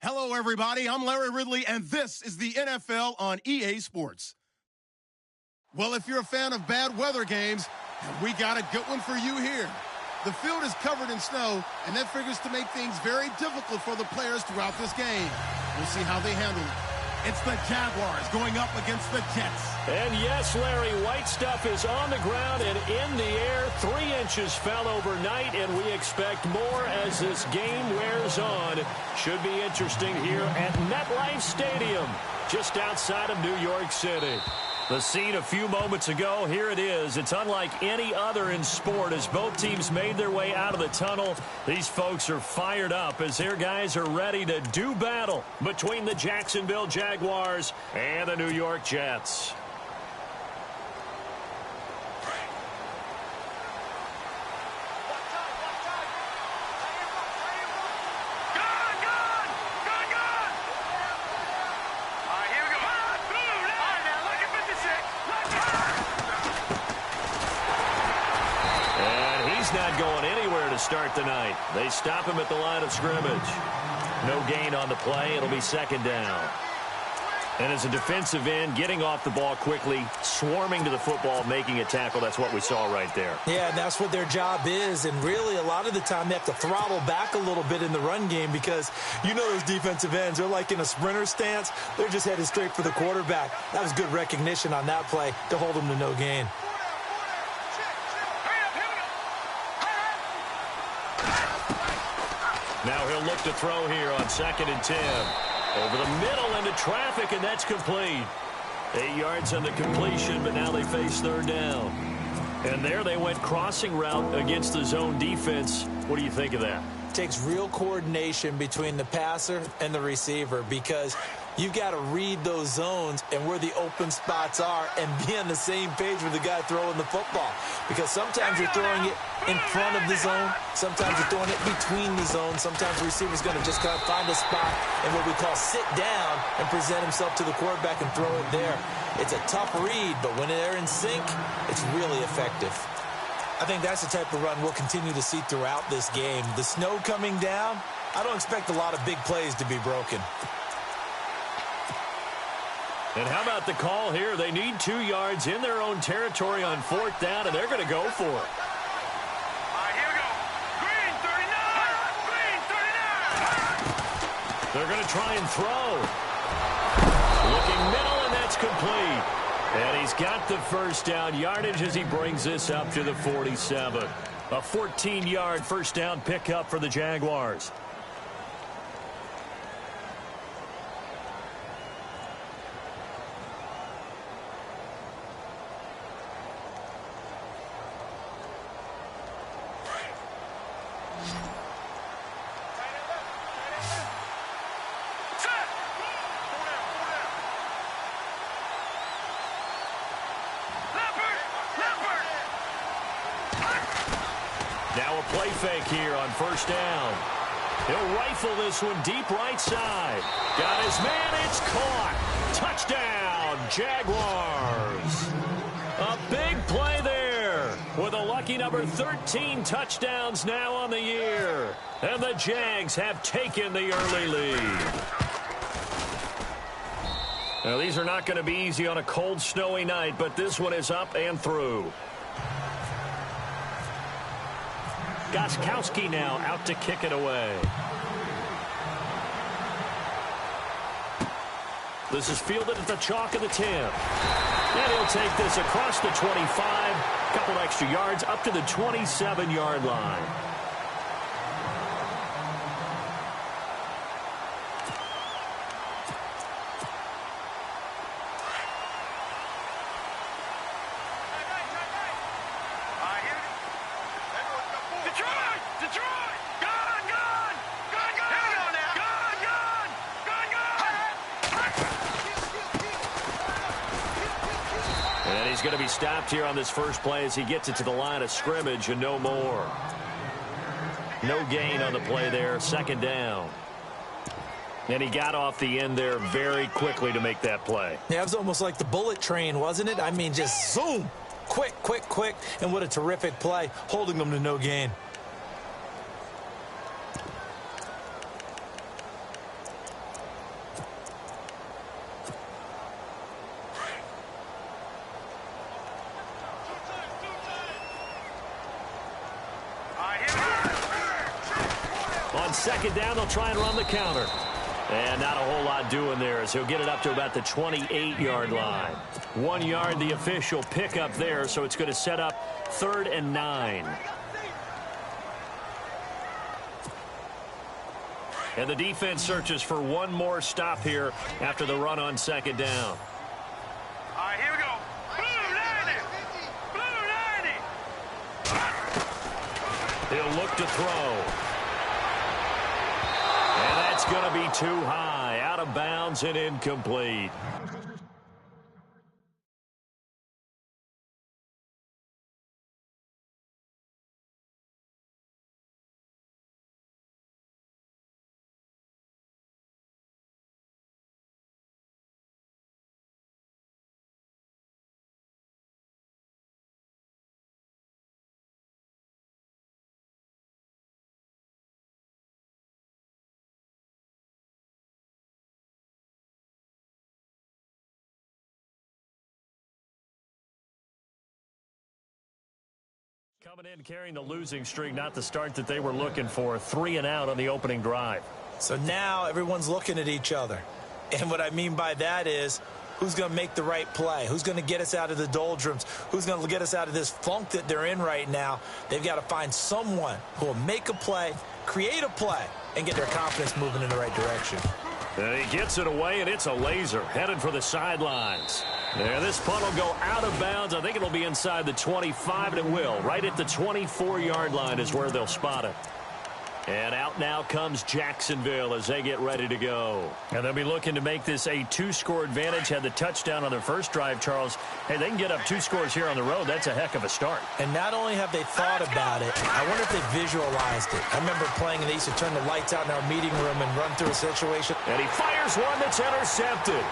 Hello, everybody. I'm Larry Ridley, and this is the NFL on EA Sports. Well, if you're a fan of bad weather games, we got a good one for you here. The field is covered in snow, and that figures to make things very difficult for the players throughout this game. We'll see how they handle it. It's the Jaguars going up against the Jets. And yes, Larry, white stuff is on the ground and in the air. 3 inches fell overnight, and we expect more as this game wears on. Should be interesting here at MetLife Stadium, just outside of New York City. The scene a few moments ago, here it is. It's unlike any other in sport as both teams made their way out of the tunnel. These folks are fired up as their guys are ready to do battle between the Jacksonville Jaguars and the New York Jets. Not going anywhere to start the night. They stop him at the line of scrimmage. No gain on the play. It'll be second down. And as a defensive end, getting off the ball quickly, swarming to the football, making a tackle, that's what we saw right there. Yeah, and that's what their job is. And really, a lot of the time, they have to throttle back a little bit in the run game because you know those defensive ends, they're like in a sprinter stance. They're just headed straight for the quarterback. That was good recognition on that play to hold them to no gain. Now he'll look to throw here on 2nd and 10. Over the middle into traffic, and that's complete. 8 yards on the completion, but now they face 3rd down. And there they went crossing route against the zone defense. What do you think of that? It takes real coordination between the passer and the receiver because you've got to read those zones and where the open spots are and be on the same page with the guy throwing the football. Because sometimes you're throwing it in front of the zone. Sometimes you're throwing it between the zones. Sometimes the receiver's going to just kind of find a spot and what we call sit down and present himself to the quarterback and throw it there. It's a tough read, but when they're in sync, it's really effective. I think that's the type of run we'll continue to see throughout this game. The snow coming down, I don't expect a lot of big plays to be broken. And how about the call here? They need 2 yards in their own territory on 4th down, and they're going to go for it. Here we go. Green 39. Green 39. They're going to try and throw. Looking middle, and that's complete. And he's got the 1st down yardage as he brings this up to the 47. A 14-yard 1st down pickup for the Jaguars. Now a play fake here on 1st down. He'll rifle this one deep right side. Got his man, it's caught. Touchdown, Jaguars. A big play there with a lucky number 13 touchdowns now on the year. And the Jags have taken the early lead. Now, these are not going to be easy on a cold, snowy night, but this one is up and through. Gostkowski now out to kick it away. This is fielded at the chalk of the 10. And he'll take this across the 25. Couple extra yards up to the 27-yard line. He's going to be stopped here on this first play as he gets it to the line of scrimmage and no more. No gain on the play there. 2nd down. And he got off the end there very quickly to make that play. Yeah, it was almost like the bullet train, wasn't it? I mean, just zoom. Quick, quick, quick. And what a terrific play, holding them to no gain. on second down, they'll try and run the counter. And not a whole lot doing there as he'll get it up to about the 28-yard line. 1 yard, the official pickup there, so it's going to set up 3rd and 9. And the defense searches for one more stop here after the run on second down. All right, here we go. Blue 90. Blue 90. He'll look to throw. And that's going to be too high, out of bounds and incomplete. Coming in carrying the losing streak, not the start that they were looking for. 3 and out on the opening drive. So now everyone's looking at each other. And what I mean by that is, who's going to make the right play? Who's going to get us out of the doldrums? Who's going to get us out of this funk that they're in right now? They've got to find someone who will make a play, create a play, and get their confidence moving in the right direction. And he gets it away, and it's a laser headed for the sidelines. And this punt will go out of bounds. I think it'll be inside the 25, and it will. Right at the 24-yard line is where they'll spot it. And out now comes Jacksonville as they get ready to go. And they'll be looking to make this a 2-score advantage. Had the touchdown on their first drive, Charles. Hey, they can get up 2 scores here on the road. That's a heck of a start. And not only have they thought about it, I wonder if they visualized it. I remember playing, and they used to turn the lights out in our meeting room and run through a situation. And he fires one that's intercepted.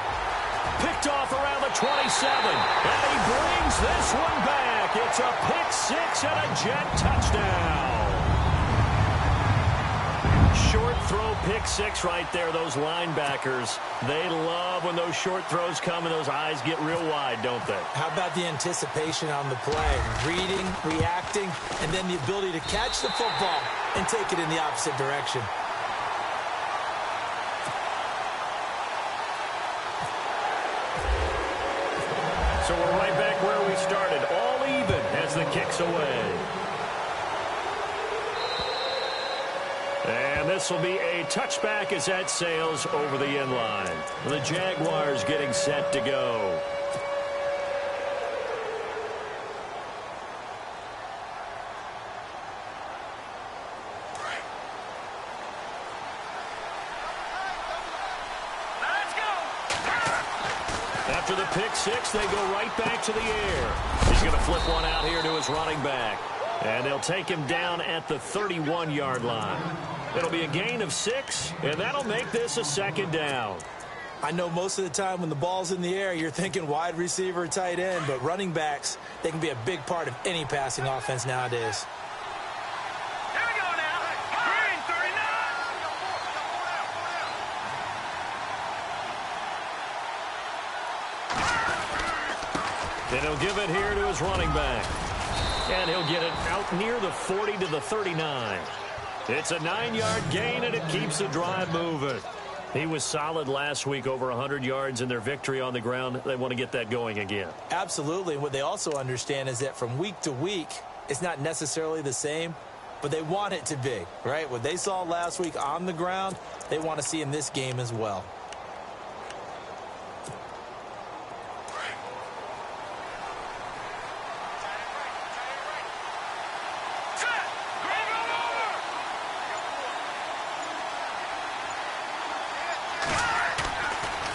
Picked off around the 27. And he brings this one back. It's a pick 6 and a Jet touchdown. Short throw pick 6 right there. Those linebackers, they love when those short throws come and those eyes get real wide, don't they? How about the anticipation on the play? Reading, reacting, and then the ability to catch the football and take it in the opposite direction. So we're right back where we started. All even as the kick's away. And this will be a touchback as that sails over the end line. The Jaguars getting set to go. After the pick 6, they go right back to the air. He's going to flip one out here to his running back. And they'll take him down at the 31-yard line. It'll be a gain of 6, and that'll make this a 2nd down. I know most of the time when the ball's in the air, you're thinking wide receiver, tight end, but running backs, they can be a big part of any passing offense nowadays. Here we go now. Green 39. And he'll give it here to his running back. And he'll get it out near the 40 to the 39. It's a 9-yard gain, and it keeps the drive moving. He was solid last week, over 100 yards in their victory on the ground. They want to get that going again. Absolutely. And what they also understand is that from week to week, it's not necessarily the same, but they want it to be, right? What they saw last week on the ground, they want to see in this game as well.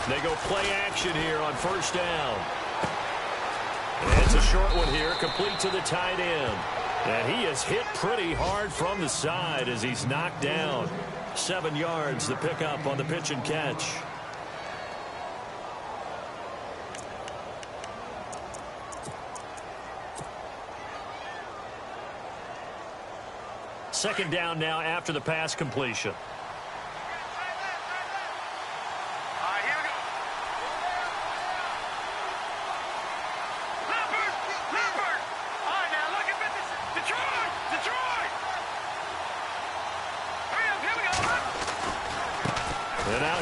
They go play action here on 1st down. And it's a short one here, complete to the tight end. And he is hit pretty hard from the side as he's knocked down. 7 yards, the pickup on the pitch and catch. Second down now after the pass completion.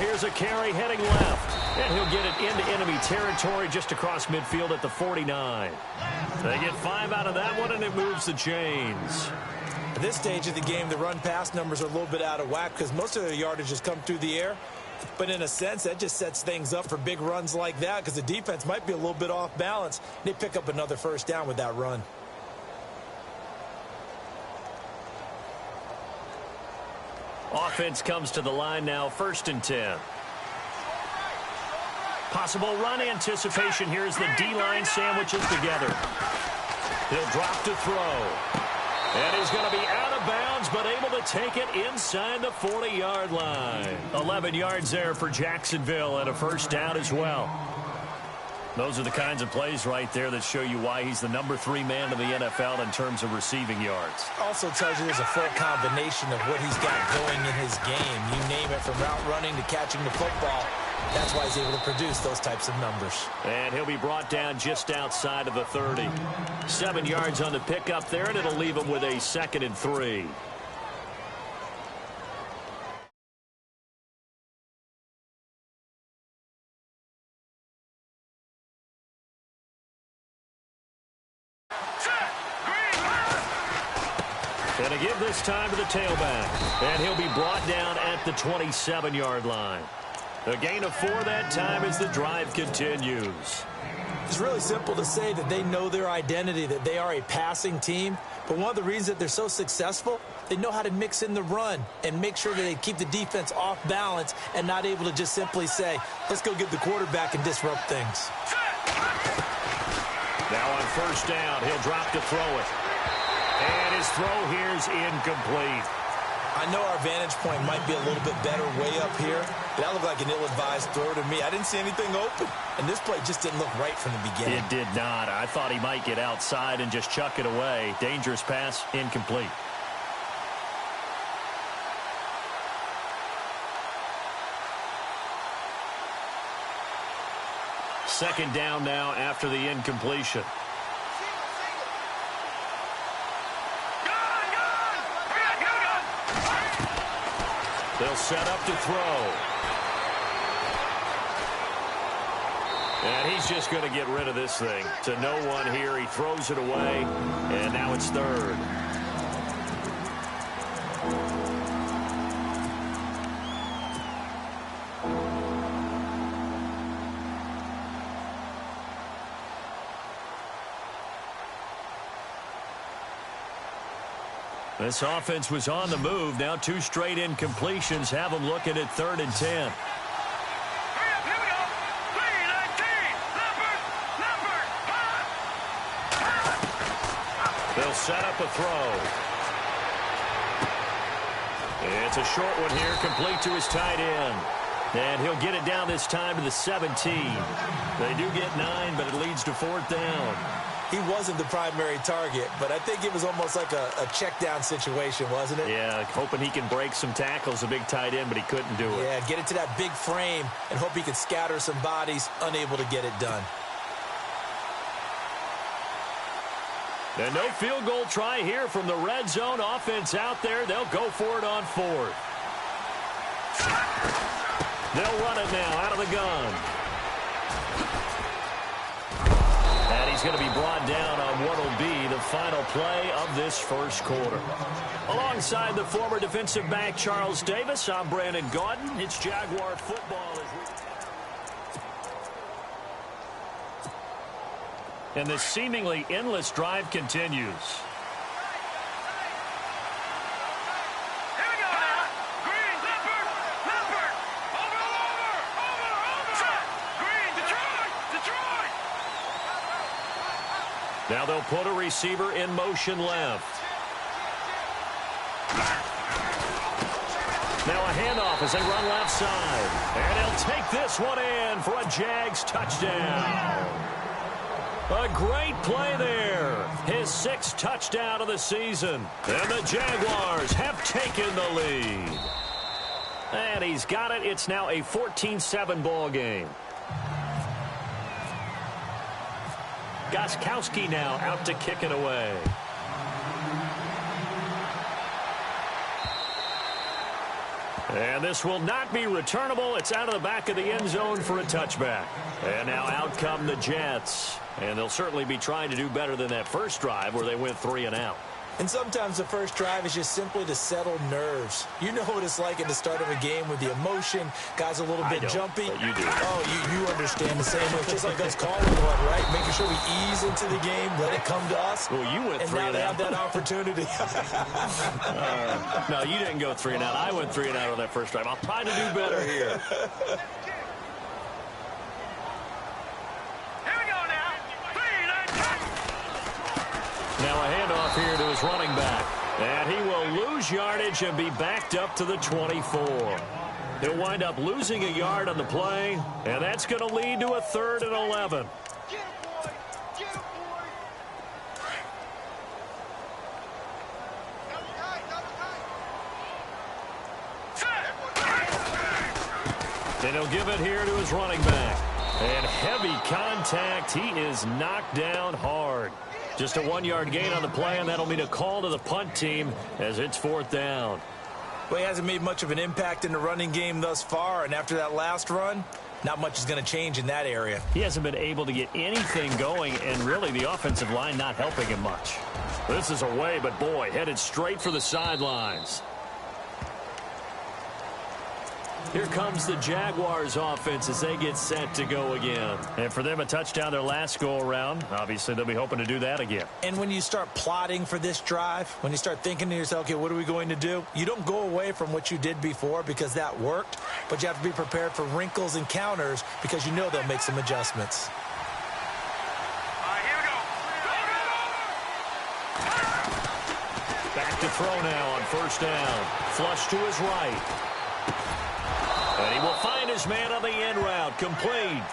here's a carry heading left. And he'll get it into enemy territory just across midfield at the 49. They get 5 out of that one, and it moves the chains. At this stage of the game, the run-pass numbers are a little bit out of whack because most of their yardage has come through the air. But in a sense, that just sets things up for big runs like that because the defense might be a little bit off balance. They pick up another first down with that run. Offense comes to the line now, 1st and 10. Possible run anticipation here as the D-line sandwiches together. He'll drop to throw. And he's going to be out of bounds, but able to take it inside the 40-yard line. 11 yards there for Jacksonville and a first down as well. Those are the kinds of plays right there that show you why he's the number 3 man in the NFL in terms of receiving yards. Also tells you there's a full combination of what he's got going in his game. You name it, from route running to catching the football. That's why he's able to produce those types of numbers. And he'll be brought down just outside of the 30. 7 yards on the pickup there, and it'll leave him with a 2nd and 3. And to give this time to the tailback. And he'll be brought down at the 27-yard line. A gain of 4 that time as the drive continues. It's really simple to say that they know their identity, that they are a passing team. But one of the reasons that they're so successful, they know how to mix in the run and make sure that they keep the defense off balance and not able to just simply say, let's go get the quarterback and disrupt things. Now on first down, he'll drop to throw it. And his throw here is incomplete. I know our vantage point might be a little bit better way up here, but that looked like an ill-advised throw to me. I didn't see anything open, and this play just didn't look right from the beginning. It did not. I thought he might get outside and just chuck it away. Dangerous pass, incomplete. Second down now after the incompletion. They'll set up to throw. And he's just going to get rid of this thing. To no one here. He throws it away. And now it's 3rd. This offense was on the move. Now 2 straight incompletions have them looking at 3rd and 10. Here we go. 319. Number. They'll set up a throw. It's a short one here, complete to his tight end. And he'll get it down this time to the 17. They do get 9, but it leads to 4th down. He wasn't the primary target, but I think it was almost like a check down situation, wasn't it? Yeah, hoping he can break some tackles, a big tight end, but he couldn't do it. Yeah, get it to that big frame and hope he could scatter some bodies, unable to get it done. And no field goal try here from the red zone offense out there. They'll go for it on 4th. They'll run it now out of the gun. And he's going to be brought down on what will be the final play of this first quarter. Alongside the former defensive back Charles Davis, I'm Brandon Gaudin. It's Jaguar football. And the seemingly endless drive continues. Now they'll put a receiver in motion left. Now a handoff as they run left side. And he'll take this one in for a Jags touchdown. A great play there. His 6th touchdown of the season. And the Jaguars have taken the lead. And he's got it. It's now a 14-7 ball game. Gostkowski now out to kick it away. And this will not be returnable. It's out of the back of the end zone for a touchback. And now out come the Jets. And they'll certainly be trying to do better than that first drive where they went 3 and out. And sometimes the first drive is just simply to settle nerves. You know what it's like at the start of a game with the emotion. Guys a little bit jumpy. But you do. Oh, you understand the same way. It's just like us calling one, right? Making sure we ease into the game, let it come to us. Well, you went 3 and out. And now they have that opportunity. No, you didn't go 3 and out. I went 3 and out on that first drive. I'll try to do better here. Now a handoff here to his running back. And he will lose yardage and be backed up to the 24. He'll wind up losing a yard on the play, and that's going to lead to a 3rd and 11. And he'll give it here to his running back. And heavy contact. He is knocked down hard. Just a 1-yard gain on the play, and that'll mean a call to the punt team as it's 4th down. Well, he hasn't made much of an impact in the running game thus far, and after that last run, not much is going to change in that area. He hasn't been able to get anything going, and really the offensive line not helping him much. This is away, but boy, headed straight for the sidelines. Here comes the Jaguars offense as they get set to go again. And for them, a touchdown their last go-around. Obviously, they'll be hoping to do that again. And when you start plotting for this drive, when you start thinking to yourself, okay, what are we going to do? You don't go away from what you did before because that worked, but you have to be prepared for wrinkles and counters because you know they'll make some adjustments. Back to throw now on 1st down. Flush to his right. And he will find his man on the end route, complete.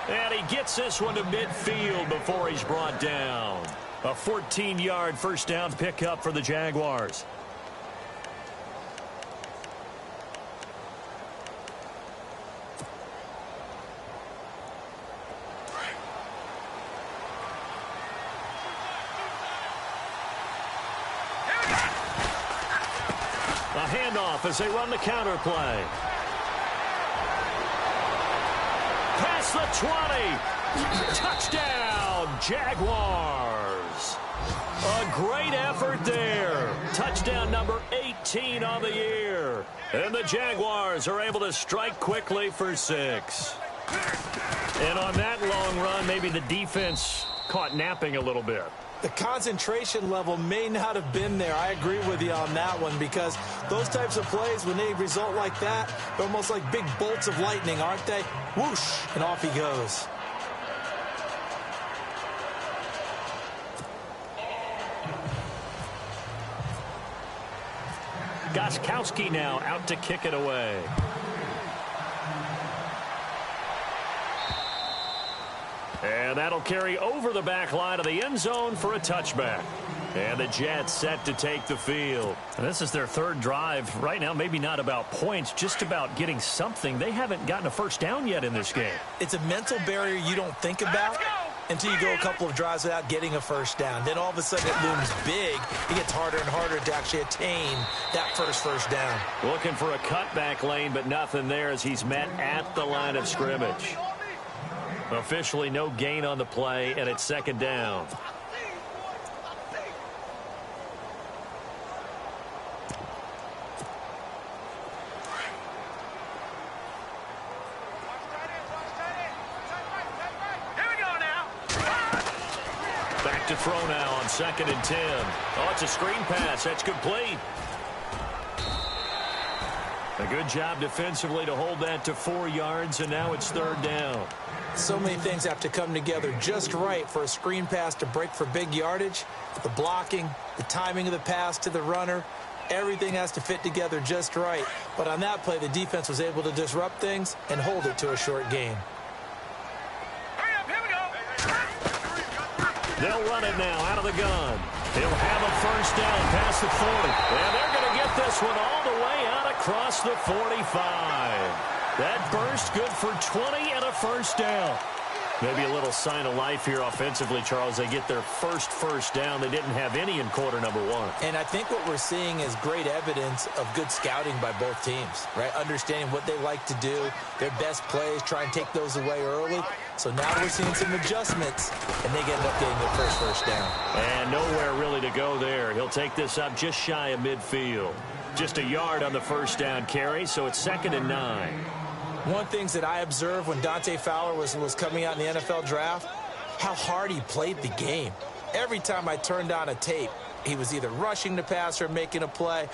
And he gets this one to midfield before he's brought down. A 14-yard 1st down pickup for the Jaguars. A handoff as they run the counter play. Past the 20. Touchdown, Jaguars. A great effort there. Touchdown number 18 on the year. And the Jaguars are able to strike quickly for 6. And on that long run, maybe the defense caught napping a little bit. The concentration level may not have been there. I agree with you on that one because those types of plays, when they result like that, they're almost like big bolts of lightning, aren't they? Whoosh, and off he goes. Gostkowski now out to kick it away. And that'll carry over the back line of the end zone for a touchback. And the Jets set to take the field. And this is their 3rd drive. Right now, maybe not about points, just about getting something. They haven't gotten a 1st down yet in this game. It's a mental barrier you don't think about until you go a couple of drives without getting a 1st down. Then all of a sudden it looms big. It gets harder and harder to actually attain that first down. Looking for a cutback lane, but nothing there as he's met at the line of scrimmage. Officially no gain on the play, and it's 2nd down. Back to throw now on 2nd and 10. Oh, it's a screen pass. That's complete. A good job defensively to hold that to 4 yards, and now it's 3rd down. So many things have to come together just right for a screen pass to break for big yardage. The blocking, the timing of the pass to the runner, everything has to fit together just right. But on that play, the defense was able to disrupt things and hold it to a short gain. They'll run it now out of the gun. He'll have a 1st down past the 40. And they're going to get this one all the way out across the 45. That burst good for 20 and a 1st down. Maybe a little sign of life here offensively, Charles. They get their first down. They didn't have any in quarter number one. And I think what we're seeing is great evidence of good scouting by both teams, right? Understanding what they like to do, their best plays, try and take those away early. So now we're seeing some adjustments, and they end up getting their first down. And nowhere really to go there. He'll take this up just shy of midfield. Just a yard on the first down carry, so it's 2nd and 9. One of the things that I observed when Dante Fowler was coming out in the NFL draft, how hard he played the game. Every time I turned on a tape, he was either rushing the passer or making a play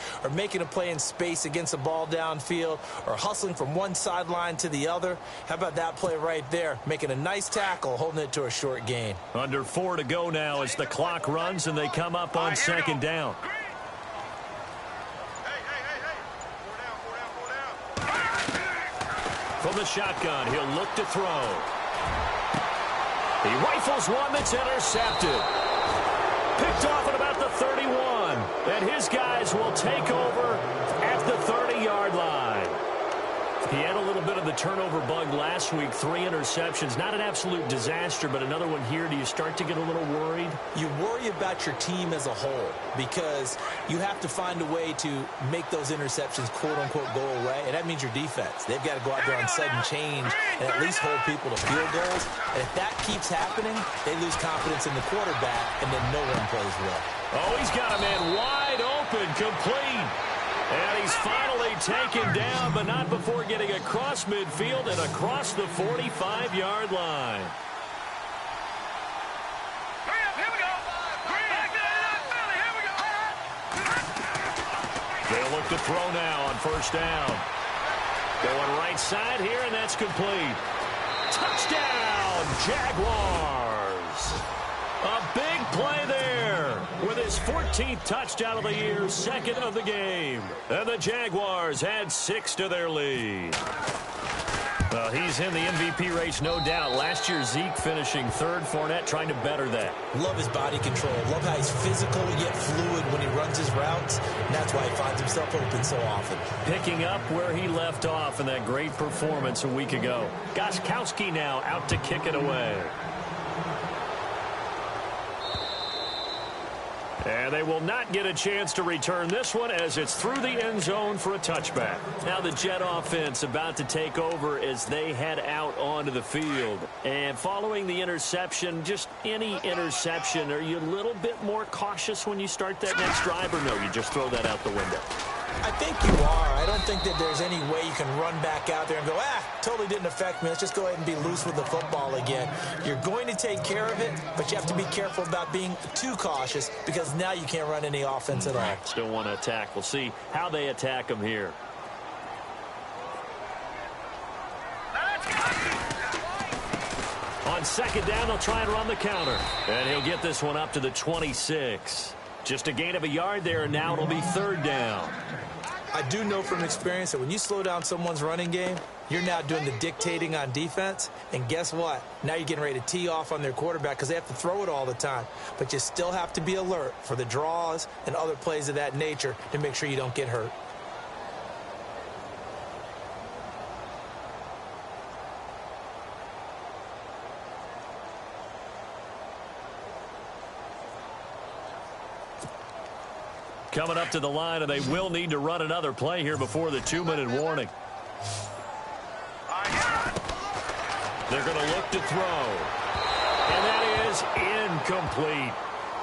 in space against the ball downfield, or hustling from one sideline to the other. How about that play right there? Making a nice tackle, holding it to a short gain. Under 4 to go now as the clock runs and they come up on 2nd down. From the shotgun, he'll look to throw. He rifles one that's intercepted. Picked off at about the 31. And his guys will take over at the 30-yard line. He had a little bit of the turnover bug last week. 3 interceptions. Not an absolute disaster, but another one here. Do you start to get a little worried? You worry about your team as a whole because you have to find a way to make those interceptions, quote-unquote, go away. And that means your defense. They've got to go out there on sudden change and at least hold people to field goals. And if that keeps happening, they lose confidence in the quarterback, and then no one plays well. Oh, he's got a man wide open, complete. And he's finally taken down, but not before getting across midfield and across the 45-yard line. Here we go. Here we go. They'll look to throw now on first down. Going right side here, and that's complete. Touchdown, Jaguars. A big play there with his 14th touchdown of the year, 2nd of the game. And the Jaguars add 6 to their lead. Well, he's in the MVP race, no doubt. Last year, Zeke finishing 3rd. Fournette trying to better that. Love his body control. Love how he's physical yet fluid when he runs his routes. And that's why he finds himself open so often. Picking up where he left off in that great performance a week ago. Gostkowski now out to kick it away. And they will not get a chance to return this one as it's through the end zone for a touchback. Now the Jet offense about to take over as they head out onto the field. And following the interception, just any interception, are you a little bit more cautious when you start that next drive, or no, you just throw that out the window? I think you are. I don't think that there's any way you can run back out there and go, totally didn't affect me. Let's just go ahead and be loose with the football again. You're going to take care of it, but you have to be careful about being too cautious because now you can't run any offense at all. Still want to attack. We'll see how they attack them here. On 2nd down, they'll try and run the counter. And he'll get this one up to the 26. Just a gain of a yard there, and now it'll be 3rd down. I do know from experience that when you slow down someone's running game, you're now doing the dictating on defense. And guess what? Now you're getting ready to tee off on their quarterback because they have to throw it all the time. But you still have to be alert for the draws and other plays of that nature to make sure you don't get hurt. Coming up to the line, and they will need to run another play here before the 2-minute warning. They're going to look to throw. And that is incomplete.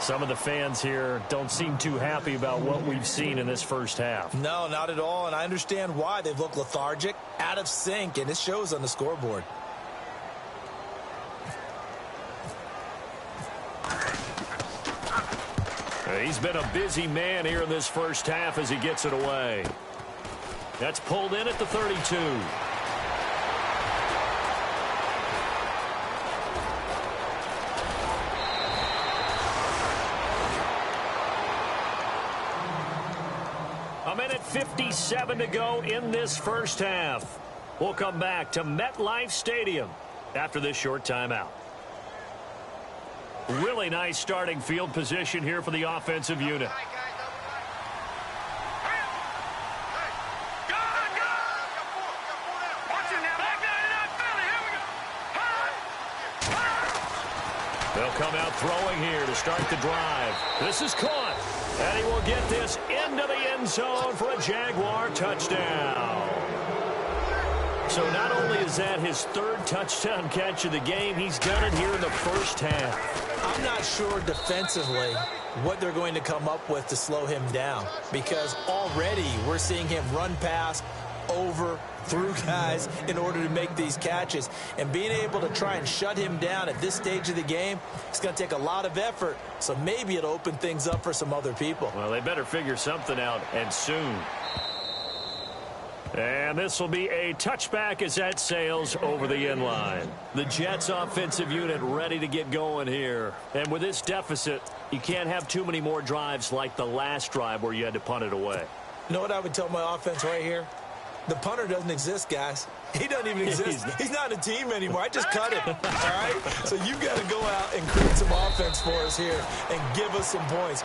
Some of the fans here don't seem too happy about what we've seen in this first half. No, not at all, and I understand why. They've looked lethargic, out of sync, and it shows on the scoreboard. He's been a busy man here in this first half as he gets it away. That's pulled in at the 32. A minute 57 to go in this first half. We'll come back to MetLife Stadium after this short timeout. Really nice starting field position here for the offensive unit. They'll come out throwing here to start the drive. This is caught. And he will get this into the end zone for a Jaguar touchdown. So not only is that his third touchdown catch of the game, he's done it here in the first half. I'm not sure defensively what they're going to come up with to slow him down, because already we're seeing him run past, over, through guys in order to make these catches. And being able to try and shut him down at this stage of the game, it's going to take a lot of effort. So maybe it'll open things up for some other people. Well, they better figure something out, and soon. And this will be a touchback as that sails over the end line. The Jets offensive unit ready to get going here. And with this deficit, you can't have too many more drives like the last drive where you had to punt it away. You know what I would tell my offense right here? The punter doesn't exist, guys. He doesn't even exist. He's not a team anymore. I just cut him, all right? So you've got to go out and create some offense for us here and give us some points.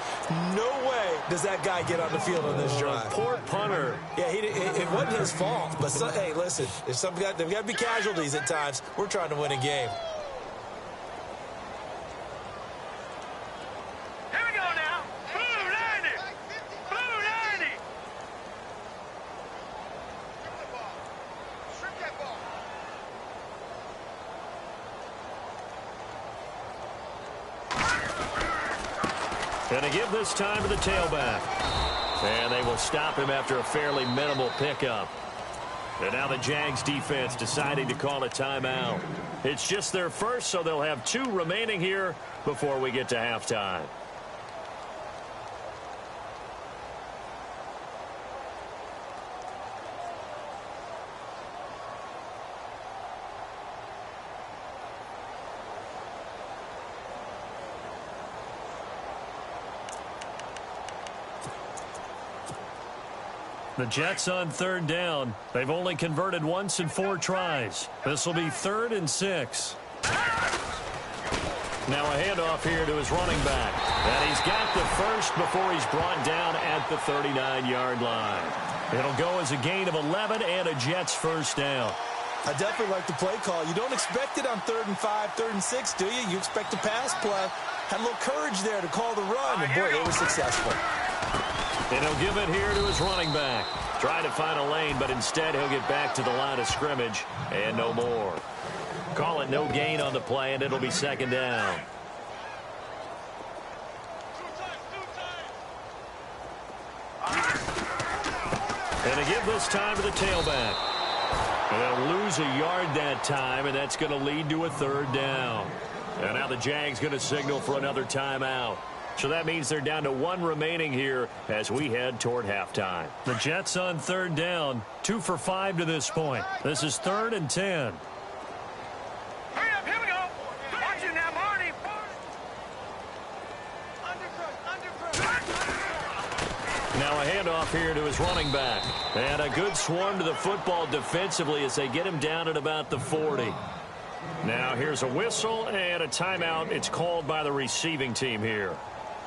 No way does that guy get on the field on this drive. Poor punter. Yeah, it wasn't his fault. But, hey, listen, there's got to be casualties at times. We're trying to win a game. Here we go now. Blue 90. Blue 90. Going to give this time to the tailback. And they will stop him after a fairly minimal pickup. And now the Jags defense deciding to call a timeout. It's just their first, so they'll have 2 remaining here before we get to halftime. The Jets on third down. They've only converted once in 4 tries. This will be 3rd and 6. Now a handoff here to his running back. And he's got the first before he's brought down at the 39-yard line. It'll go as a gain of 11 and a Jets first down. I definitely like the play call. You don't expect it on 3rd and 5, 3rd and 6, do you? You expect a pass play. Had a little courage there to call the run, and boy, they were successful. And he'll give it here to his running back. Try to find a lane, but instead he'll get back to the line of scrimmage and no more. Call it no gain on the play, and it'll be 2nd down. And to give this time to the tailback. They'll lose a yard that time, and that's going to lead to a 3rd down. And now the Jags going to signal for another timeout. So that means they're down to 1 remaining here as we head toward halftime. The Jets on 3rd down, 2 for 5 to this point. This is 3rd and 10. Hurry up, here we go. Watch it now, Marty. Now a handoff here to his running back. And a good swarm to the football defensively as they get him down at about the 40. Now here's a whistle and a timeout. It's called by the receiving team here.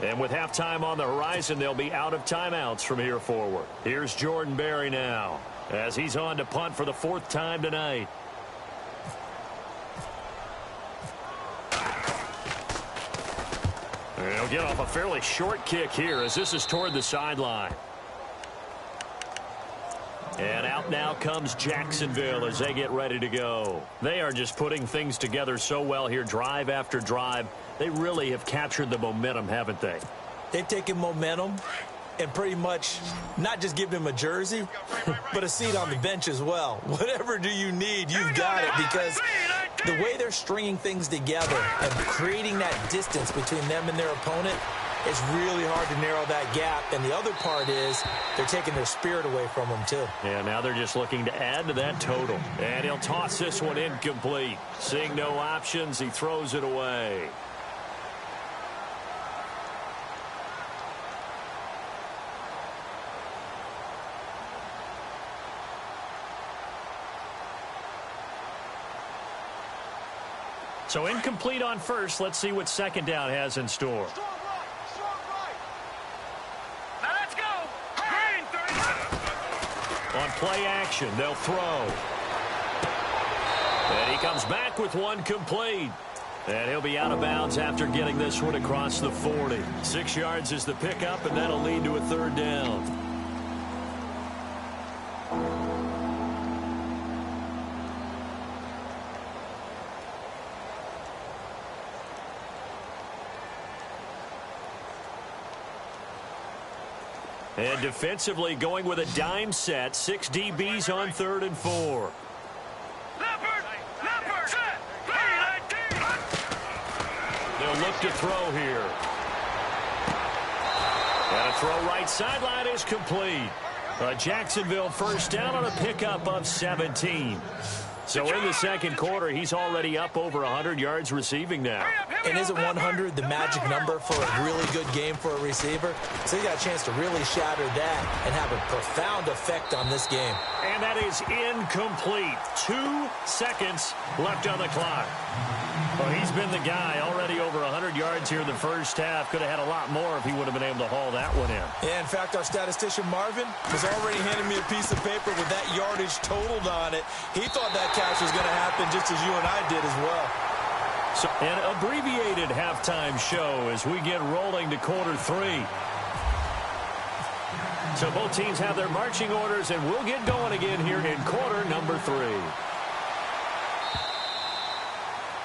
And with halftime on the horizon, they'll be out of timeouts from here forward. Here's Jordan Berry now as he's on to punt for the 4th time tonight. And he'll get off a fairly short kick here as this is toward the sideline. And out now comes Jacksonville as they get ready to go. They are just putting things together so well here, drive after drive. They really have captured the momentum, haven't they? They've taken momentum and pretty much not just given him a jersey, but a seat on the bench as well. Whatever do you need, you've got it, because the way they're stringing things together and creating that distance between them and their opponent, it's really hard to narrow that gap. And the other part is they're taking their spirit away from them, too. Yeah, now they're just looking to add to that total. And he'll toss this one incomplete. Seeing no options, he throws it away. So incomplete on first. Let's see what 2nd down has in store. Now let's go. Green 30. On play action, they'll throw. And he comes back with one complete. And he'll be out of bounds after getting this one across the 40. 6 yards is the pickup, and that'll lead to a third down. And defensively going with a dime set. 6 DBs on 3rd and 4. They'll look to throw here. And a throw right sideline is complete. Jacksonville first down on a pickup of 17. So in the second quarter, he's already up over 100 yards receiving now. And isn't 100 the magic number for a really good game for a receiver? So he got a chance to really shatter that and have a profound effect on this game. And that is incomplete. 2 seconds left on the clock. Well, he's been the guy already over 100 yards here in the first half. Could have had a lot more if he would have been able to haul that one in. Yeah, in fact, our statistician Marvin was already handing me a piece of paper with that yardage totaled on it. He thought that catch was going to happen just as you and I did as well. So, an abbreviated halftime show as we get rolling to quarter 3. So both teams have their marching orders, and we'll get going again here in quarter number 3.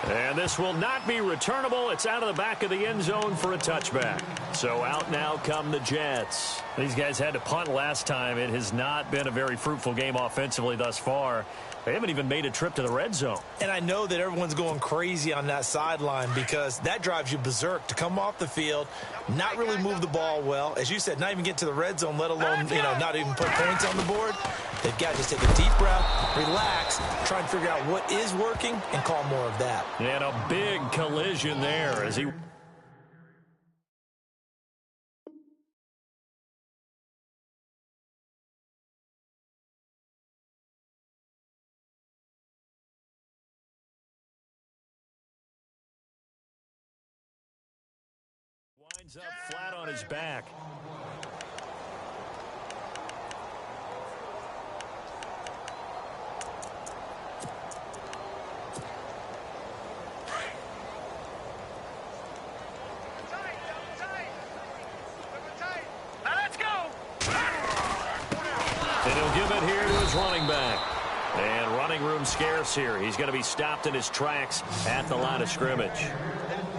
And this will not be returnable. It's out of the back of the end zone for a touchback. So out now come the Jets. These guys had to punt last time. It has not been a very fruitful game offensively thus far. They haven't even made a trip to the red zone. And I know that everyone's going crazy on that sideline because that drives you berserk to come off the field, not really move the ball well. As you said, not even get to the red zone, let alone, not even put points on the board. They've got to just take a deep breath, relax, try and figure out what is working, and call more of that. And a big collision there as he... winds up flat on his back. And he'll give it here to his running back. And running room scarce here. He's going to be stopped in his tracks at the line of scrimmage.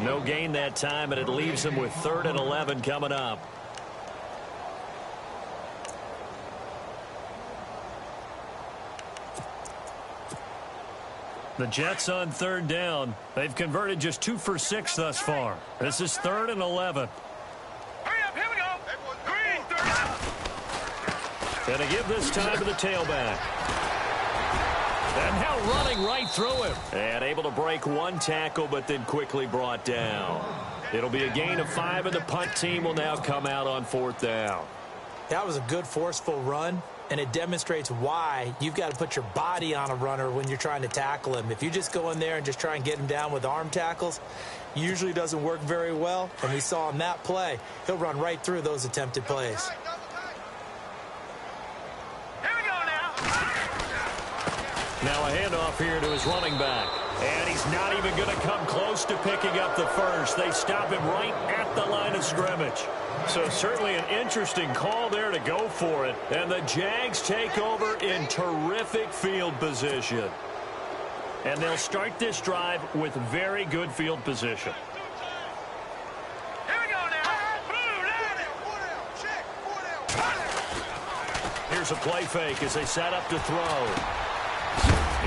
No gain that time, and it leaves him with 3rd and 11 coming up. The Jets on 3rd down. They've converted just 2 for 6 thus far. This is 3rd and 11. Hurry up, here we go. Green, 3rd down. Going to give this time to the tailback. And now running right through him. And able to break 1 tackle, but then quickly brought down. It'll be a gain of 5, and the punt team will now come out on 4th down. That was a good, forceful run, and it demonstrates why you've got to put your body on a runner when you're trying to tackle him. If you just go in there and just try and get him down with arm tackles, usually doesn't work very well. And we saw in that play, he'll run right through those attempted plays. Now a handoff here to his running back. And he's not even going to come close to picking up the first. They stop him right at the line of scrimmage. So certainly an interesting call there to go for it. And the Jags take over in terrific field position. And they'll start this drive with very good field position. Here we go now. Here's a play fake as they set up to throw.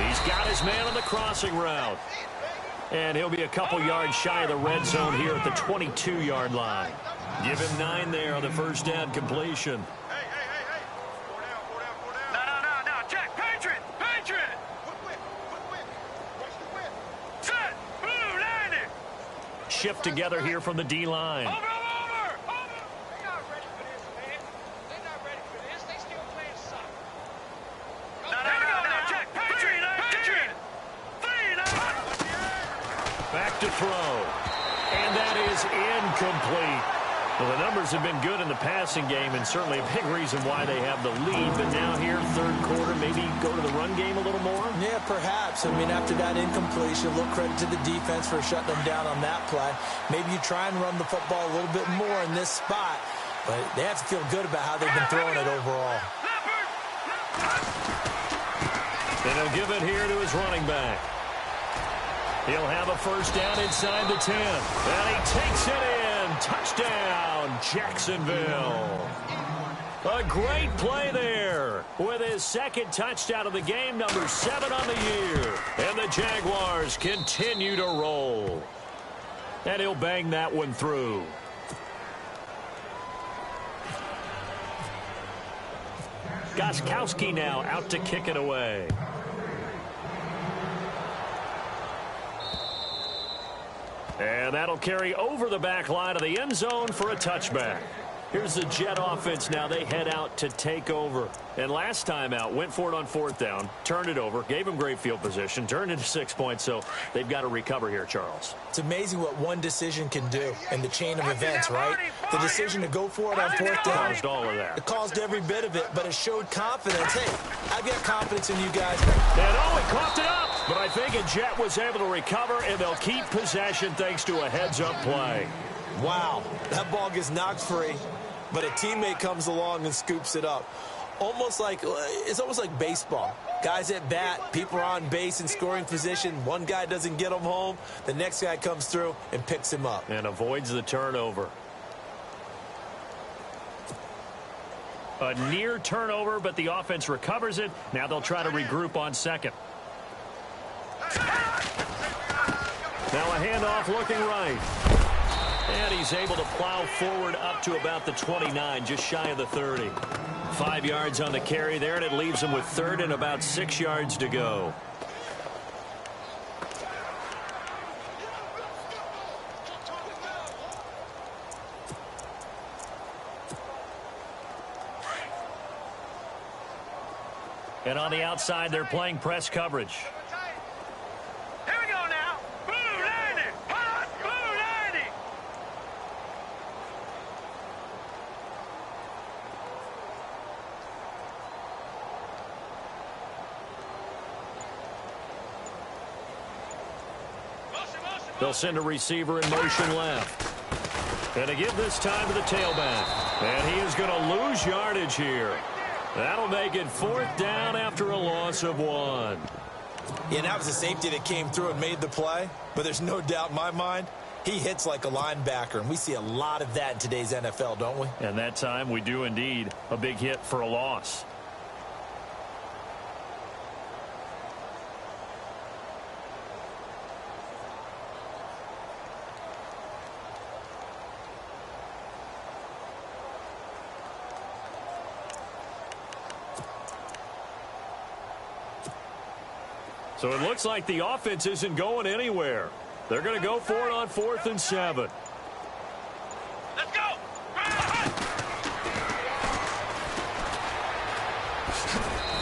He's got his man on the crossing route. And he'll be a couple yards shy of the red zone here at the 22-yard line. Give him 9 there on the first down completion. Hey. 4 down. No. Jack, Patriot. Quick. Watch the whip. Set. Blue, landing. Shift together here from the D-line. Over. They're not ready for this, man. They're not ready for this. They still playing soccer. No. Jack, Patriot. Back to throw. And that is incomplete. Well, the numbers have been good in the passing game, and certainly a big reason why they have the lead. But now here, third quarter, maybe go to the run game a little more? Yeah, perhaps. I mean, after that incompletion, a little credit to the defense for shutting them down on that play. Maybe you try and run the football a little bit more in this spot, but they have to feel good about how they've been throwing it overall. And he'll give it here to his running back. He'll have a first down inside the 10. And he takes it in. Touchdown, Jacksonville. A great play there with his second touchdown of the game, number 7 on the year. And the Jaguars continue to roll. And he'll bang that one through. Gostkowski now out to kick it away. And that'll carry over the back line of the end zone for a touchback. Here's the Jet offense now. They head out to take over. And last time out, went for it on fourth down, turned it over, gave them great field position, turned into 6 points, so they've got to recover here, Charles. It's amazing what one decision can do in the chain of events, right? The decision to go for it on fourth down. Caused all of that. It caused every bit of it, but it showed confidence. Hey, I've got confidence in you guys. And he coughed it up. But I think a Jet was able to recover, and they'll keep possession thanks to a heads-up play. Wow, that ball gets knocked free, but a teammate comes along and scoops it up. It's almost like baseball. Guys at bat, people are on base in scoring position. One guy doesn't get him home. The next guy comes through and picks him up. And avoids the turnover. A near turnover, but the offense recovers it. Now they'll try to regroup on second. Now a handoff looking right. And he's able to plow forward up to about the 29, just shy of the 30. 5 yards on the carry there, and it leaves him with third and about 6 yards to go. And on the outside, they're playing press coverage. Here we go now. Blue 90. Hot blue 90. They'll send a receiver in motion left. And to give this time to the tailback. And he is going to lose yardage here. That'll make it fourth down after a loss of 1. Yeah, that was a safety that came through and made the play. But there's no doubt in my mind, he hits like a linebacker. And we see a lot of that in today's NFL, don't we? And that time we do indeed. A big hit for a loss. So it looks like the offense isn't going anywhere. They're going to go for it on 4th and 7. Let's go.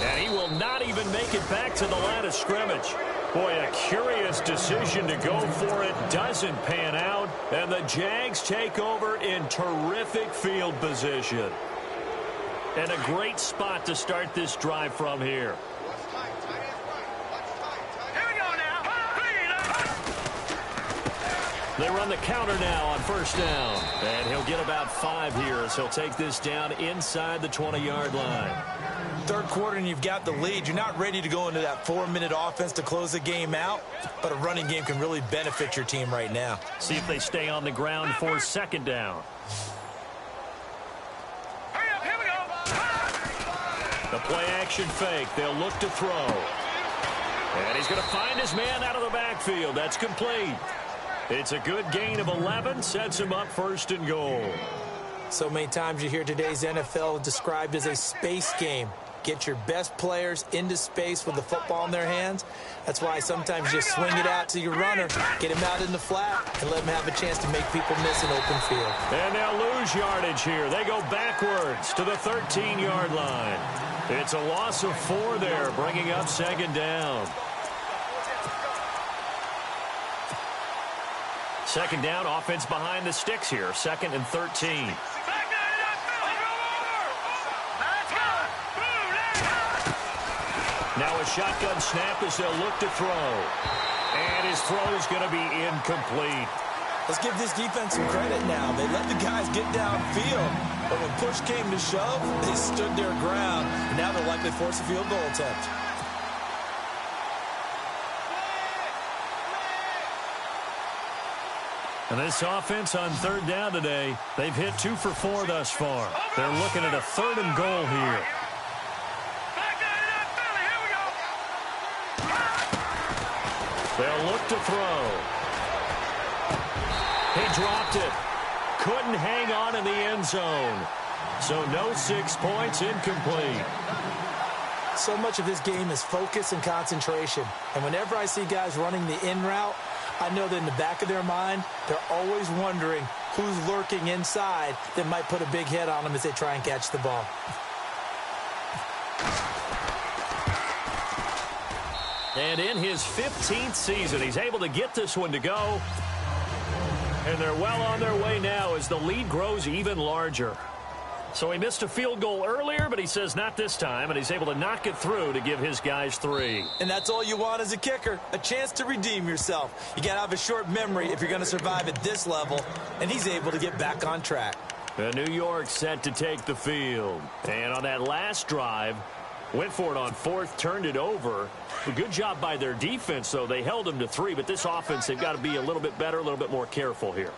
And he will not even make it back to the line of scrimmage. Boy, a curious decision to go for it doesn't pan out. And the Jags take over in terrific field position. And a great spot to start this drive from here. They run the counter now on first down. And he'll get about 5 here as he'll take this down inside the 20-yard line. Third quarter and you've got the lead. You're not ready to go into that 4-minute offense to close the game out, but a running game can really benefit your team right now. See if they stay on the ground for second down. Hurry up, here we go. The play action fake. They'll look to throw. And he's going to find his man out of the backfield. That's complete. It's a good gain of 11, sets him up first and goal. So many times you hear today's NFL described as a space game. Get your best players into space with the football in their hands. That's why sometimes you swing it out to your runner, get him out in the flat, and let him have a chance to make people miss an open field. And they'll lose yardage here. They go backwards to the 13-yard line. It's a loss of 4 there, bringing up second down. second down, offense behind the sticks here. 2nd and 13. Now a shotgun snap as they'll look to throw. And his throw is going to be incomplete. Let's give this defense some credit now. They let the guys get downfield. But when push came to shove, they stood their ground. And now they'll likely force a field goal attempt. And this offense on 3rd down today, they've hit 2 for 4 thus far. They're looking at a 3rd and goal here. They'll look to throw. He dropped it. Couldn't hang on in the end zone. So no 6 points, incomplete. So much of this game is focus and concentration. And whenever I see guys running the in route, I know that in the back of their mind, they're always wondering who's lurking inside that might put a big hit on them as they try and catch the ball. And in his 15th season, he's able to get this one to go. And they're well on their way now as the lead grows even larger. So he missed a field goal earlier, but he says not this time, and he's able to knock it through to give his guys 3. And that's all you want as a kicker, a chance to redeem yourself. You got to have a short memory if you're going to survive at this level, and he's able to get back on track. New York set to take the field. And on that last drive, went for it on 4th, turned it over. A good job by their defense, though. They held them to 3, but this offense, they've got to be a little bit better, a little bit more careful here.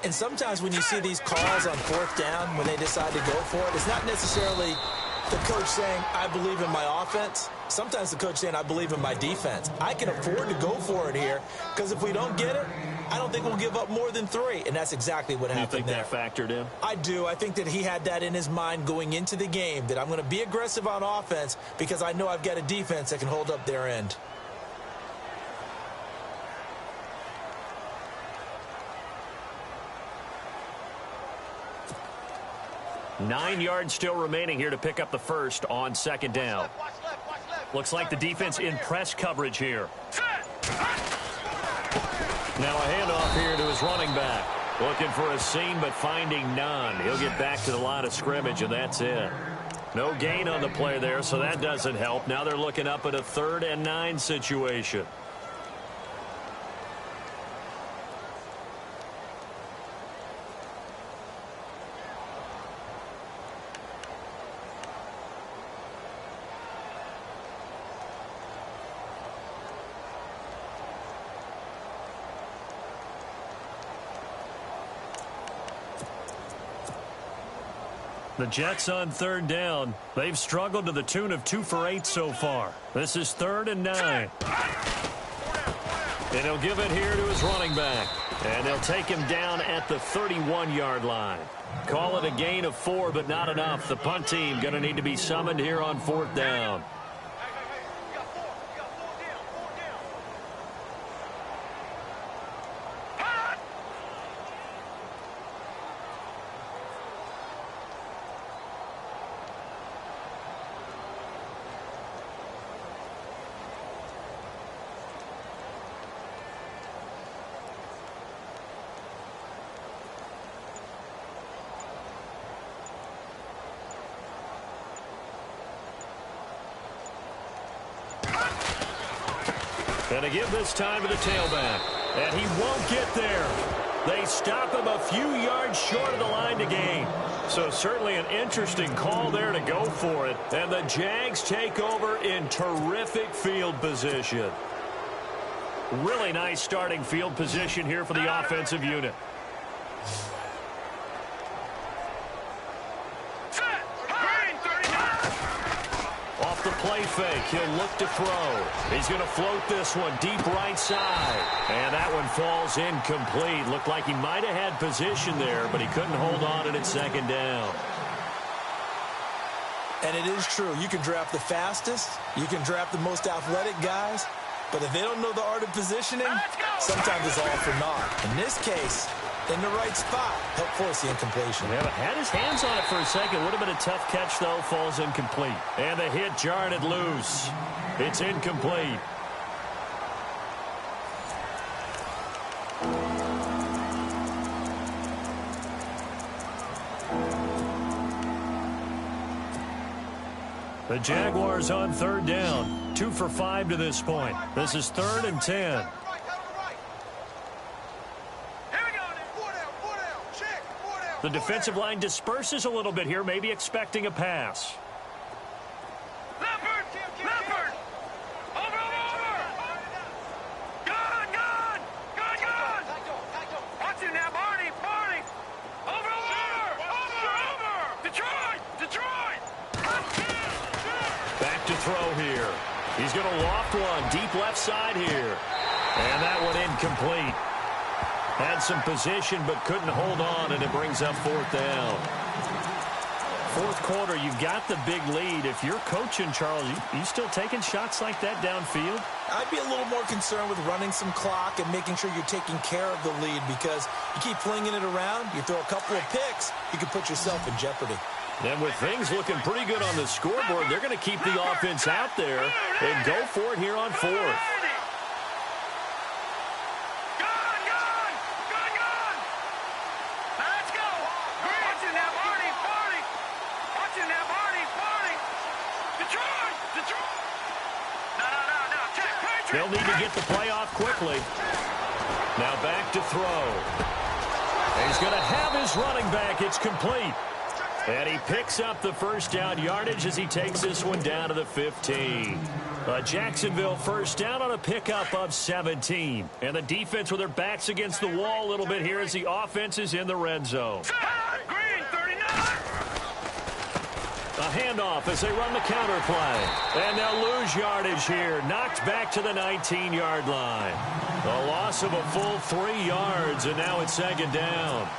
And sometimes when you see these calls on 4th down, when they decide to go for it, it's not necessarily the coach saying, I believe in my offense. Sometimes the coach saying, I believe in my defense. I can afford to go for it here because if we don't get it, I don't think we'll give up more than 3. And that's exactly what happened there. You think that factored in? I do. I think that he had that in his mind going into the game, that I'm going to be aggressive on offense because I know I've got a defense that can hold up their end. Nine yards still remaining here to pick up the first on 2nd down. Looks like the defense in press coverage here. Now a handoff here to his running back. Looking for a seam, but finding none. He'll get back to the line of scrimmage, and that's it. No gain on the play there, so that doesn't help. Now they're looking up at a 3rd and 9 situation. The Jets on 3rd down. They've struggled to the tune of 2 for 8 so far. This is 3rd and 9. And he'll give it here to his running back. And they'll take him down at the 31-yard line. Call it a gain of 4, but not enough. The punt team going to need to be summoned here on 4th down. And to give this time to the tailback. And he won't get there. They stop him a few yards short of the line to gain. So certainly an interesting call there to go for it. And the Jags take over in terrific field position. Really nice starting field position here for the offensive unit. Off the play fake, he'll look to throw. He's going to float this one deep right side. And that one falls incomplete. Looked like he might have had position there, but he couldn't hold on it at 2nd down. And it is true. You can draft the fastest. You can draft the most athletic guys. But if they don't know the art of positioning, sometimes it's all for naught. In this case, in the right spot, help force the incompletion. Yeah, but had his hands on it for a second. Would have been a tough catch, though. Falls incomplete. And the hit jarred it loose. It's incomplete. The Jaguars on third down. 2 for 5 to this point. This is 3rd and 10. The defensive line disperses a little bit here, maybe expecting a pass. Back to throw here. He's going to loft one deep left side here. And that one incomplete. Had some position but couldn't hold on, and it brings up 4th down. 4th quarter, you've got the big lead. If you're coaching, Charles, you still taking shots like that downfield? I'd be a little more concerned with running some clock and making sure you're taking care of the lead, because you keep flinging it around, you throw a couple of picks, you can put yourself in jeopardy. And with things looking pretty good on the scoreboard, they're going to keep the offense out there and go for it here on 4th. They'll need to get the play off quickly. Now back to throw. He's going to have his running back. It's complete. And he picks up the first down yardage as he takes this one down to the 15. Jacksonville first down on a pickup of 17. And the defense with their backs against the wall a little bit here as the offense is in the red zone. A handoff as they run the counter play. And they'll lose yardage here. Knocked back to the 19-yard line. A loss of a full 3 yards, and now it's 2nd down.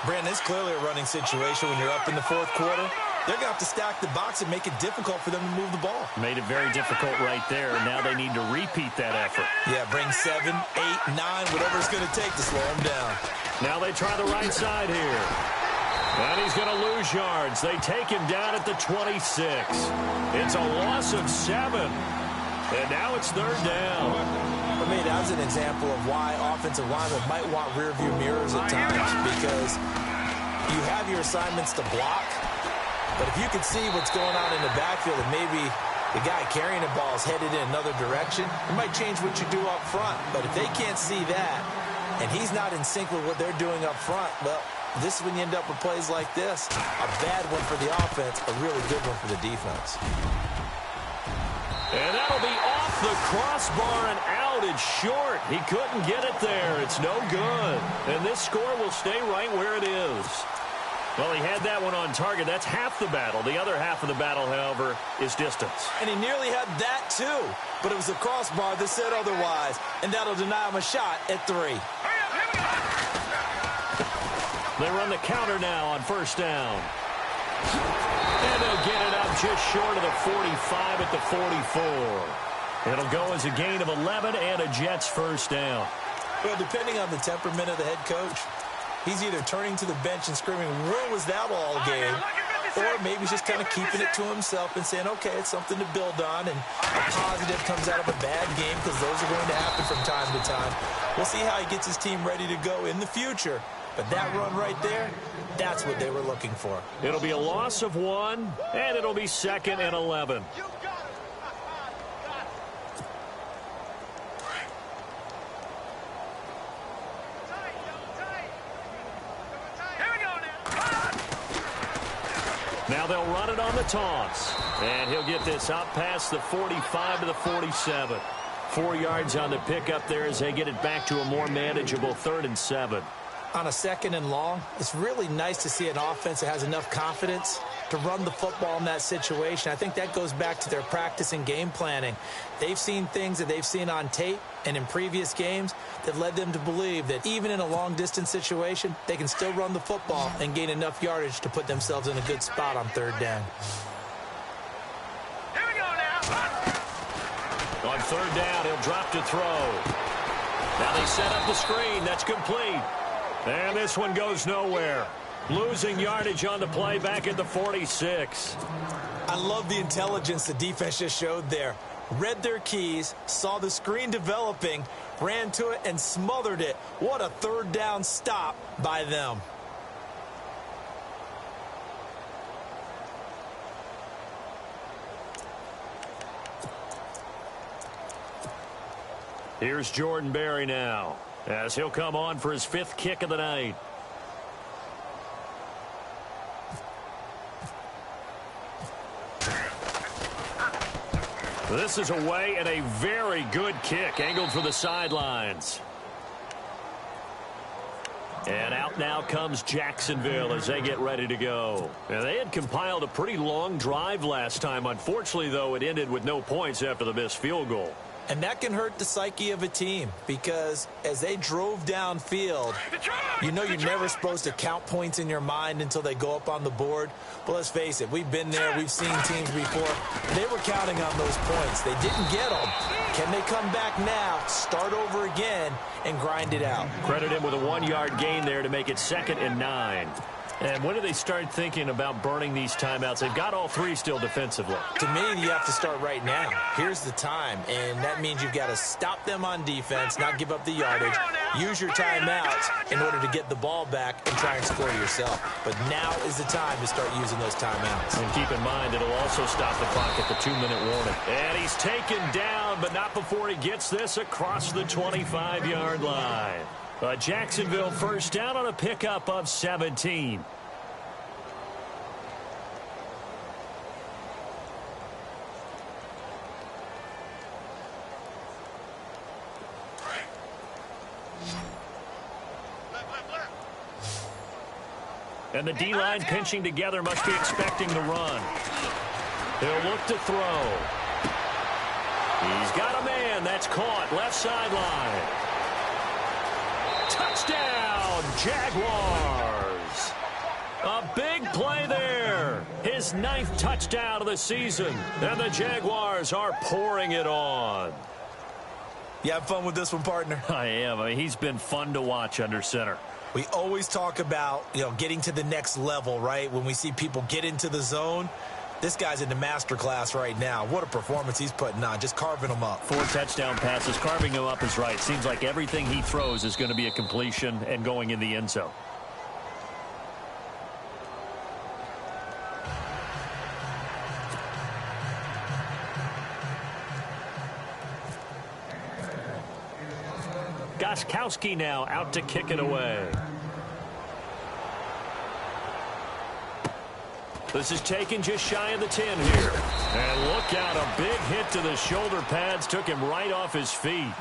Brandon, it's clearly a running situation when you're up in the 4th quarter. They're going to have to stack the box and make it difficult for them to move the ball. Made it very difficult right there. Now they need to repeat that effort. Yeah, bring 7, 8, 9, whatever it's going to take to slow them down. Now they try the right side here. And he's going to lose yards. They take him down at the 26. It's a loss of 7. And now it's 3rd down. For me, that's an example of why offensive linemen might want rearview mirrors at times, because you have your assignments to block, but if you can see what's going on in the backfield and maybe the guy carrying the ball is headed in another direction, it might change what you do up front. But if they can't see that and he's not in sync with what they're doing up front, well, this is when you end up with plays like this. A bad one for the offense, a really good one for the defense. And that'll be off the crossbar and out. It's short. He couldn't get it there. It's no good. And this score will stay right where it is. Well, he had that one on target. That's half the battle. The other half of the battle, however, is distance. And he nearly had that, too. But it was the crossbar that said otherwise. And that'll deny him a shot at 3. They run the counter now on 1st down. And they'll get it up just short of the 45 at the 44. It'll go as a gain of 11 and a Jets first down. Well, depending on the temperament of the head coach, he's either turning to the bench and screaming, where was that all game? Or maybe he's just kind of keeping it to himself and saying, okay, it's something to build on, and a positive comes out of a bad game, because those are going to happen from time to time. We'll see how he gets his team ready to go in the future. But that run right there, that's what they were looking for. It'll be a loss of 1, and it'll be 2nd and 11. Now they'll run it on the toss. And he'll get this out past the 45 to the 47. 4 yards on the pickup there as they get it back to a more manageable 3rd and 7. On a 2nd and long, it's really nice to see an offense that has enough confidence to run the football in that situation. I think that goes back to their practice and game planning. They've seen things that they've seen on tape and in previous games that led them to believe that even in a long-distance situation, they can still run the football and gain enough yardage to put themselves in a good spot on 3rd down. Here we go now. On 3rd down, he'll drop to throw. Now they set up the screen. That's complete. And this one goes nowhere. Losing yardage on the play back at the 46. I love the intelligence the defense just showed there. Read their keys, saw the screen developing, ran to it, and smothered it. What a 3rd down stop by them. Here's Jordan Berry now, as he'll come on for his 5th kick of the night. This is away and a very good kick, angled for the sidelines. And out now comes Jacksonville as they get ready to go. Now, they had compiled a pretty long drive last time. Unfortunately, though, it ended with no points after the missed field goal. And that can hurt the psyche of a team, because as they drove downfield, you know you're never supposed to count points in your mind until they go up on the board. But let's face it, we've been there, we've seen teams before. They were counting on those points. They didn't get them. Can they come back now, start over again, and grind it out? Credit him with a 1-yard gain there to make it 2nd and 9. And when do they start thinking about burning these timeouts? They've got all 3 still defensively. To me, you have to start right now. Here's the time, and that means you've got to stop them on defense, not give up the yardage, use your timeouts in order to get the ball back and try and score yourself. But now is the time to start using those timeouts. And keep in mind, it'll also stop the clock at the 2-minute warning. And he's taken down, but not before he gets this across the 25-yard line. A Jacksonville first down on a pickup of 17. And the D-line pinching together, must be expecting the run. He'll look to throw. He's got a man. That's caught. Left sideline. Touchdown, Jaguars. A big play there. His 9th touchdown of the season. And the Jaguars are pouring it on. You have fun with this one, partner? I am. I mean, he's been fun to watch under center. We always talk about, getting to the next level, right? When we see people get into the zone, this guy's in the master class right now. What a performance he's putting on, just carving them up. 4 touchdown passes. Carving him up is right. Seems like everything he throws is going to be a completion and going in the end zone. Gostkowski now out to kick it away. This is taken just shy of the 10 here. And look out, a big hit to the shoulder pads took him right off his feet.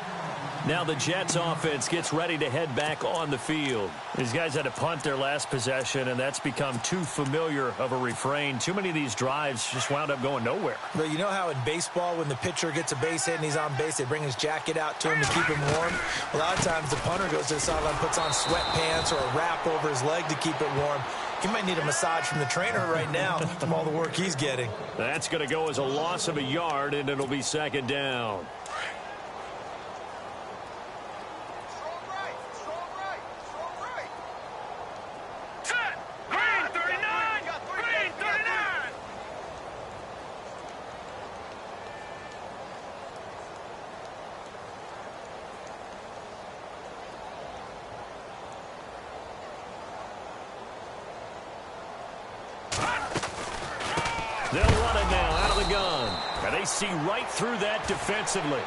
Now the Jets offense gets ready to head back on the field. These guys had to punt their last possession, and that's become too familiar of a refrain. Too many of these drives just wound up going nowhere. But you know how in baseball, when the pitcher gets a base hit and he's on base, they bring his jacket out to him to keep him warm? A lot of times the punter goes to the sideline, puts on sweatpants or a wrap over his leg to keep it warm. He might need a massage from the trainer right now from all the work he's getting. That's going to go as a loss of a yard, and it'll be 2nd down. They'll run it now out of the gun. And they see right through that defensively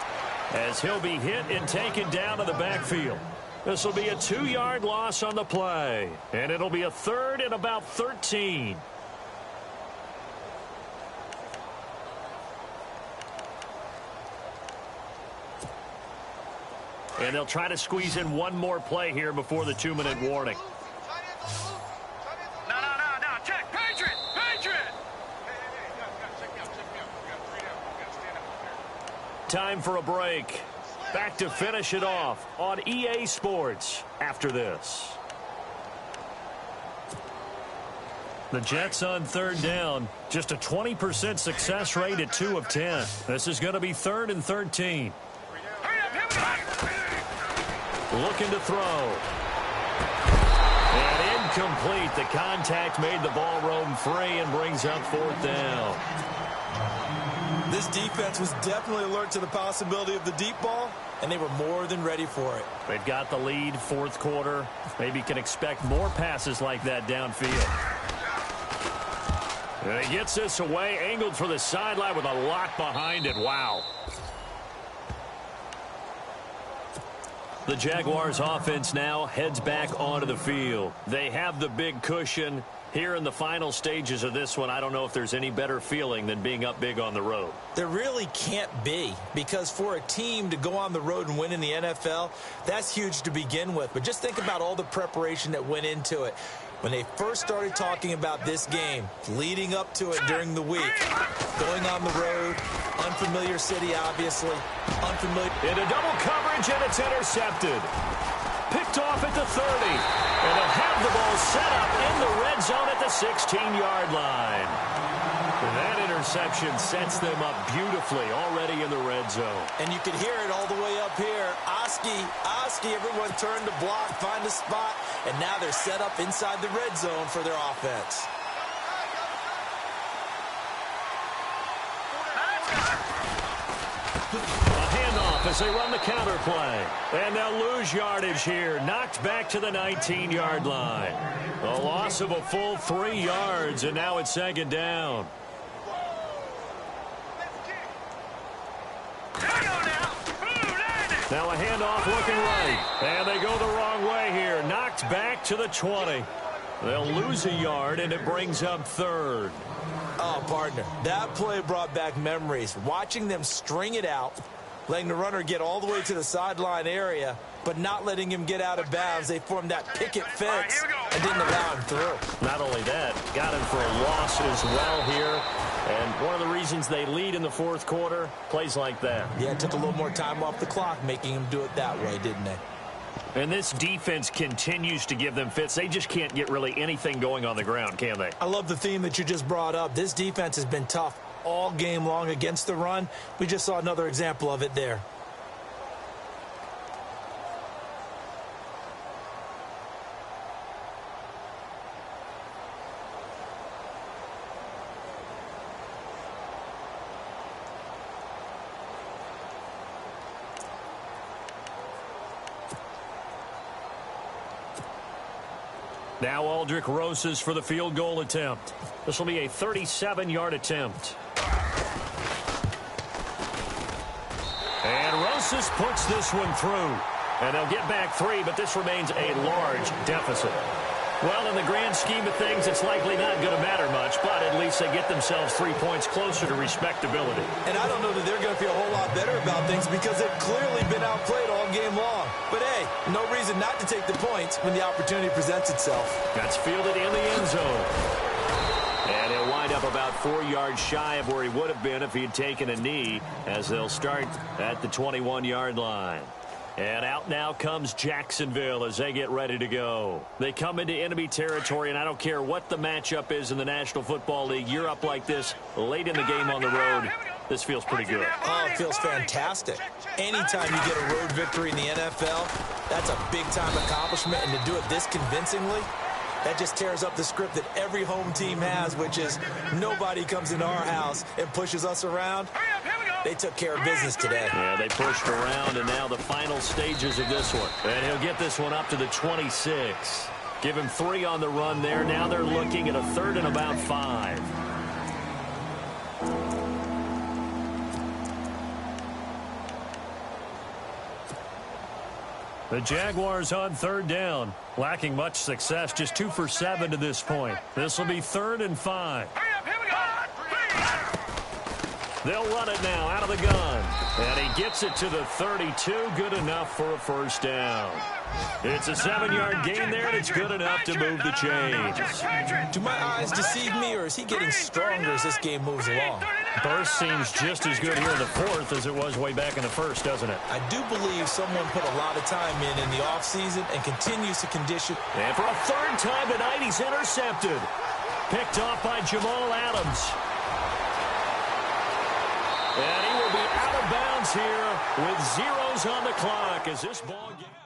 as he'll be hit and taken down to the backfield. This will be a 2-yard loss on the play. And it'll be a 3rd and about 13. And they'll try to squeeze in one more play here before the 2-minute warning. Time for a break. Back to finish it off on EA Sports after this. The Jets on 3rd down. Just a 20% success rate at 2 of 10. This is going to be 3rd and 13. Looking to throw. And incomplete. The contact made the ball roam free and brings up 4th down. This defense was definitely alert to the possibility of the deep ball, and they were more than ready for it. They've got the lead, 4th quarter. Maybe can expect more passes like that downfield. And he gets this away, angled for the sideline with a lot behind it. Wow. The Jaguars offense now heads back onto the field. They have the big cushion. Here in the final stages of this one, I don't know if there's any better feeling than being up big on the road. There really can't be, because for a team to go on the road and win in the NFL, that's huge to begin with. But just think about all the preparation that went into it. When they first started talking about this game, leading up to it during the week, going on the road, unfamiliar city, obviously, unfamiliar. Into double coverage, and it's intercepted. Picked off at the 30. And they'll have the ball set up in the red zone at the 16-yard line. And that interception sets them up beautifully already in the red zone. And you can hear it all the way up here. Oski, everyone turned to block, find a spot, and now they're set up inside the red zone for their offense. As they run the counter play. And they'll lose yardage here. Knocked back to the 19-yard line. A loss of a full 3 yards, and now it's second down. Now a handoff looking right. And they go the wrong way here. Knocked back to the 20. They'll lose a yard, and it brings up third. Oh, partner, that play brought back memories. Watching them string it out, letting the runner get all the way to the sideline area, but not letting him get out of bounds. They formed that picket fence and didn't allow him through. Not only that, got him for a loss as well here. And one of the reasons they lead in the fourth quarter, plays like that. Yeah, it took a little more time off the clock, making him do it that way, didn't they? And this defense continues to give them fits. They just can't get really anything going on the ground, can they? I love the theme that you just brought up. This defense has been tough all game long against the run. We just saw another example of it there. Now Aldrich Rosas for the field goal attempt. This will be a 37-yard attempt. And Rosas puts this one through. And they'll get back 3, but this remains a large deficit. Well, in the grand scheme of things, it's likely not going to matter much, but at least they get themselves 3 points closer to respectability. And I don't know that they're going to feel a whole lot better about things because they've clearly been outplayed all game long. But, hey, no reason not to take the points when the opportunity presents itself. That's fielded in the end zone. And he'll wind up about 4 yards shy of where he would have been if he had taken a knee, as they'll start at the 21-yard line. And out now comes Jacksonville as they get ready to go. They come into enemy territory, and I don't care what the matchup is in the National Football League. You're up like this late in the game on the road. This feels pretty good. Oh, it feels fantastic. Anytime you get a road victory in the NFL, that's a big-time accomplishment. And to do it this convincingly, that just tears up the script that every home team has, which is nobody comes into our house and pushes us around. They took care of business today. Yeah, they pushed around, and now the final stages of this one. And he'll get this one up to the 26. Give him 3 on the run there. Now they're looking at a 3rd and about 5. The Jaguars on 3rd down. Lacking much success, just 2 for 7 to this point. This will be 3rd and 5. They'll run it now out of the gun. And he gets it to the 32. Good enough for a first down. It's a 7-yard gain there, and it's good enough to move the chains. Do my eyes deceive me, or is he getting stronger as this game moves along? Burst seems just as good here in the 4th as it was way back in the 1st, doesn't it? I do believe someone put a lot of time in the offseason and continues to condition. And for a 3rd time tonight, he's intercepted. Picked off by Jamal Adams. And he will be out of bounds here with zeros on the clock as this ball game.